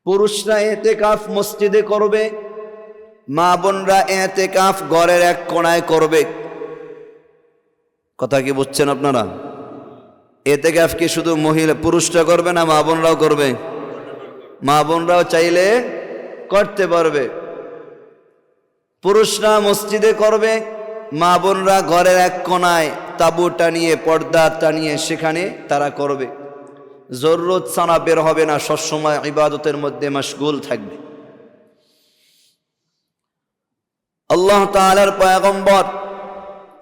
পুরুষরা এতেকাফ মসজিদে করবে, মা বোনরা এতেকাফ ঘরের এক কোণায় করবে। কথা কি বুঝছেন আপনারা? এতেকাফ কি শুধু পুরুষরা করবে না মা বোনরাও করবে? মা বোনরাও চাইলে করতে পারবে। পুরুষরা মসজিদে করবে, মা বোনরা ঘরের এক কোণায় তাঁবু টানিয়ে পর্দা টানিয়ে সেখানে তারা করবে। জরুরত ছাড়া বের হবে না, সবসময় ইবাদতের মধ্যে মশগুল থাকবে। আল্লাহ তাআলার পয়গম্বর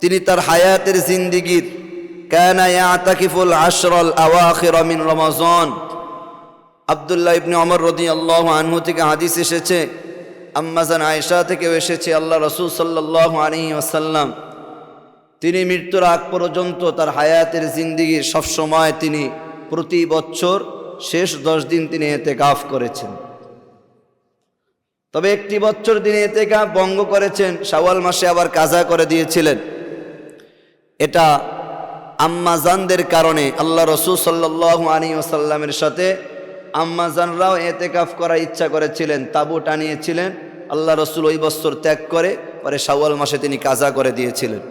তিনি তার হায়াতের জিন্দেগীর কানা ইয়াতাকিফুল আশরাল আওয়াখির মিন রমাজান। আব্দুল্লাহ ইবনে ওমর রাদিয়াল্লাহু আনহু থেকে হাদিস এসেছে, আম্মা জান আয়েশা থেকেও এসেছে, আল্লাহ রাসূল সাল্লাল্লাহু আলাইহি ওয়াসাল্লাম তিনি মৃত্যুর আগ পর্যন্ত তার হায়াতের জিন্দেগীর সবসময় তিনি প্রতি বছর শেষ 10 দিন তিনি ইতিকাফ করেছেন। তবে একটি বছর তিনি ইতিকাফ ভঙ্গ করেছেন, শাওয়াল মাসে আবার কাজা করে দিয়েছিলেন। এটা আম্মা জানদের কারণে আল্লাহ রাসূল সাল্লাল্লাহু আলাইহি ওয়াসাল্লামের সাথে আম্মা জানরাও ইতিকাফ করার ইচ্ছা করেছিলেন, তাঁবু টানিয়েছিলেন। আল্লাহ রাসূল ওই বছর ত্যাগ করে পরে শাওয়াল মাসে তিনি কাজা করে দিয়েছিলেন।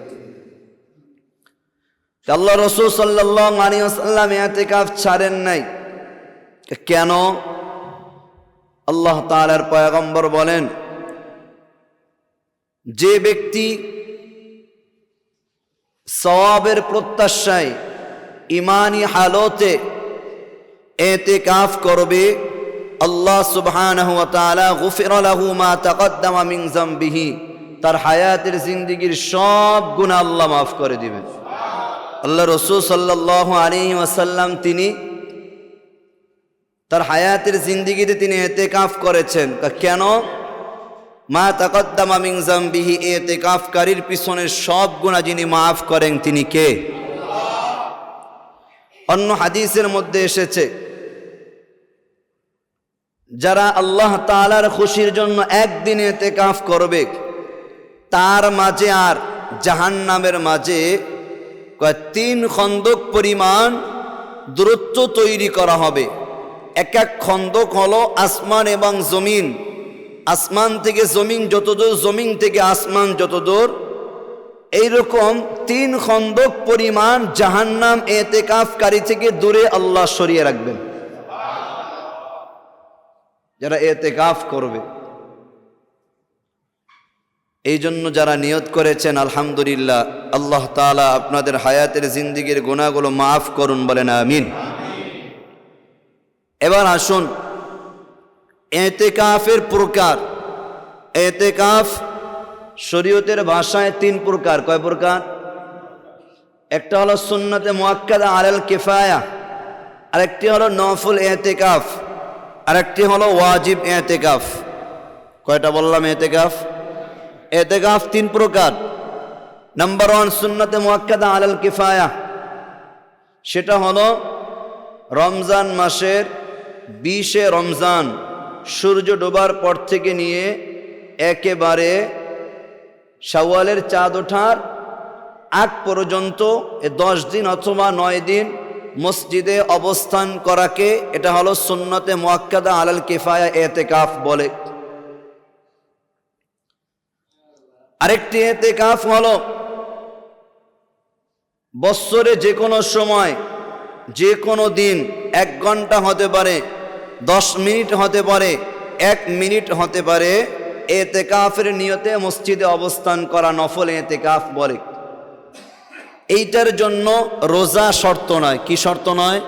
আল্লাহ রাসূল সাল্লাল্লাহু আলাইহি ওয়াসাল্লাম ইতিকাফ ছাড়েন নাই। কেন? আল্লাহ তাআলার পয়গম্বর বলেন, যে ব্যক্তি সওয়াবের প্রত্যাশায় ঈমানি হালতে ইতিকাফ করবে, আল্লাহ সুবহানাহু ওয়া তাআলা গুফিরা লাহু মা তাকদ্দামা মিন যামবিহি, তার হায়াতের জিন্দেগীর সব গুনাহ আল্লাহ মাফ করে দিবেন। আল্লাহ রাসূল সাল্লাল্লাহু আলাইহি ওয়াসাল্লাম তিনি তার হায়াতের জিন্দেগীতে তিনি ইতিকাফ করেছেন। কেন? মা তাকদ্দামা মিন যামবিহি, ইতিকাফকারীর পিছনের সব গুনাহ যিনি মাফ করেন তিনি কে? অন্য হাদিসের মধ্যে এসেছে, যারা আল্লাহ তাআলার খুশির জন্য একদিন ইতিকাফ করবে, তার মাঝে আর জাহান্নামের মাঝে 3 খন্দক পরিমাণ দূরত্ব তৈরি করা হবে। এক এক খন্দক হলো আসমান এবং জমিন, আসমান থেকে জমিন যতদূর, জমিন থেকে আসমান যতদূর, এইরকম 3 খন্দক পরিমাণ জাহান্নাম ইতিকাফকারী থেকে দূরে আল্লাহ সরিয়ে রাখবেন যারা ইতিকাফ করবে। এই জন্য যারা নিয়ত করেছেন আলহামদুলিল্লাহ, আল্লাহ তাআলা আপনাদের হায়াতের জিন্দেগীর গুনাহগুলো মাফ করুন, বলেন আমিন। এবার আসুন ইতিকাফের প্রকার। ইতিকাফ শরীয়তের ভাষায় 3 প্রকার। কয় প্রকার? একটা হলো সুন্নতে মুআক্কাদা আলাল কিফায়া, আরেকটি হলো নফল ইতিকাফ, আরেকটি হলো ওয়াজিব ইতিকাফ। কয়টা বললাম? ইতিকাফ 3 প্রকার। নাম্বার 1 সুন্নতে মুআক্কাদা আলাল কিফায়া, সেটা হলো রমজান মাসের 20 রমজান সূর্য ডোবার পর থেকে নিয়ে একেবারে শাওয়ালের চাঁদ ওঠার আগ পর্যন্ত 10 দিন অথবা 9 দিন মসজিদে অবস্থান করাকে এটা হলো সুন্নতে মুআক্কাদা আলাল কিফায়া ইতিকাফ বলে। আরেকটি ইতিকাফ হলো বছরে যে কোনো সময় যে কোনো দিন 1 ঘন্টা হতে পারে, 10 মিনিট হতে পারে, 1 মিনিট হতে পারে, ইতিকাফের নিয়তে মসজিদে অবস্থান করা নফল ইতিকাফ বলে। এইটার জন্য রোজা শর্ত নয়। কি শর্ত নয়?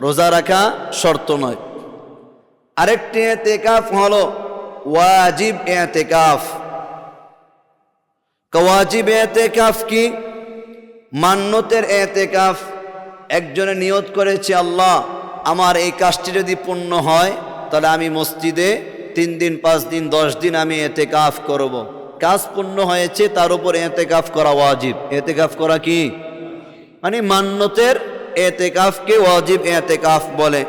রোজা রাখা শর্ত নয়। আরেকটি ইতিকাফ হলো ওয়াজিব ইতিকাফ। ওয়াজিব ইতিকাফ কি? মান্যতের ইতিকাফ। একজনে নিয়ত করেছে, আল্লাহ আমার এই কাজটি যদি পূর্ণ হয় তাহলে আমি মসজিদে 3 দিন 5 দিন 10 দিন আমি ইতিকাফ করব। কাজ পূর্ণ হয়েছে, তার উপর ইতিকাফ করা ওয়াজিব। ইতিকাফ করা কি? মানে মান্যতের ইতিকাফকে ওয়াজিব ইতিকাফ বলে।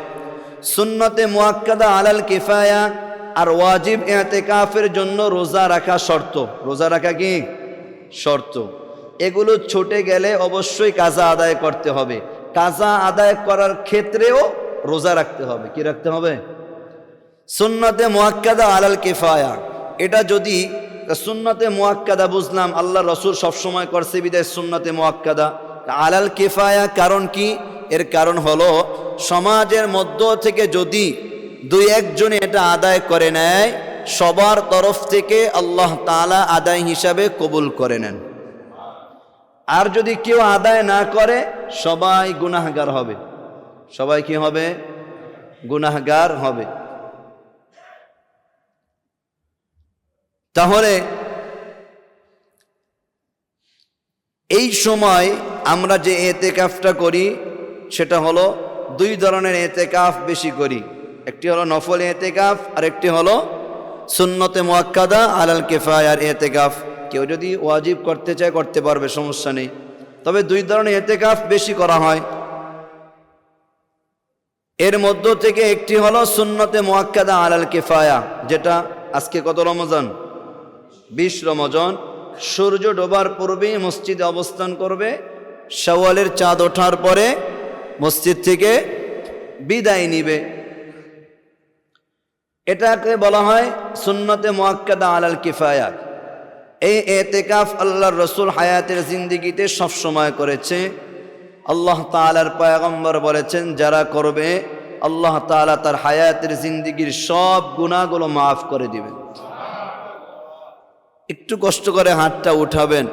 সুন্নতে মুআক্কাদা আলাল কিফায়া আর ওয়াজিব ইতিকাফের জন্য রোজা রাখা শর্ত। রোজা রাখা কি শর্ত? এগুলো ছুটে গেলে অবশ্যই কাজা আদায় করতে হবে। কাজা আদায় করার ক্ষেত্রেও রোজা রাখতে হবে। কি রাখতে হবে? সুন্নতে মুআক্কাদা আলাল কিফায়া, এটা যদি সুন্নতে মুআক্কাদা বুঝলাম আল্লাহ রসুল সবসময় করছে বিদায় সুন্নতে মুআক্কাদা। আলাল কিফায়া কারণ কি? এর কারণ হলো সমাজের মধ্য থেকে যদি দুই একজন এটা আদায় করে নেয়, সবার তরফ থেকে আল্লাহ তাআলা আদায় হিসাবে কবুল করে নেন। আর যদি কেউ আদায় না করে, সবাই গুনাহগার হবে। সবাই কি হবে? গুনাহগার হবে। তাহলে এই সময় আমরা যে এতেকাফটা করি সেটা হলো দুই ধরনের এতেকাফ বেশি করি। একটি হলো নফল এতেকাফ, আর একটি হলো সুন্নতে মুআক্কাদা আলাল কিফায়ার এতেকাফ। কেউ যদি ওয়াজিব করতে চায় করতে পারবে, সমস্যা নেই। তবে দুই ধরনের এতেকাফ বেশি করা হয়। এর মধ্য থেকে একটি হলো সুন্নতে মুআক্কাদা আলাল কিফায়া, যেটা আজকে কত রমজান? 20 রমজান। সূর্য ডোবার পূর্বে মসজিদে অবস্থান করবে, শাওয়ালের চাঁদ ওঠার পরে মসজিদ থেকে বিদায় নিবে। এটাকে বলা হয় সুন্নতে মুআক্কাদা আলাল কিফায়া। এই এতেকাফ আল্লাহর রসুল হায়াতের জিন্দিগিতে সব সময় করেছে। আল্লাহ তাআলার পয়গম্বর বলেছেন, যারা করবে আল্লাহ তাআলা তার হায়াতের জিন্দিগির সব গুনাহগুলো মাফ করে দিবেন। একটু কষ্ট করে হাতটা উঠাবেন।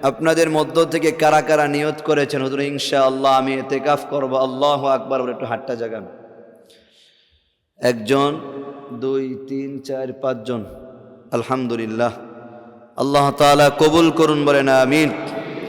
আপনাদের মধ্য থেকে কারা কারা নিয়ত করেছেন, হুজুর ইনশাআল্লাহ আমি এতেকাফ করব, আল্লাহু আকবার বলে একটু হাতটা জাগান। 1 জন, 2, 3, 4, 5 জন। আলহামদুলিল্লাহ। আল্লাহ তাআলা কবুল করুন, বলেন আমিন।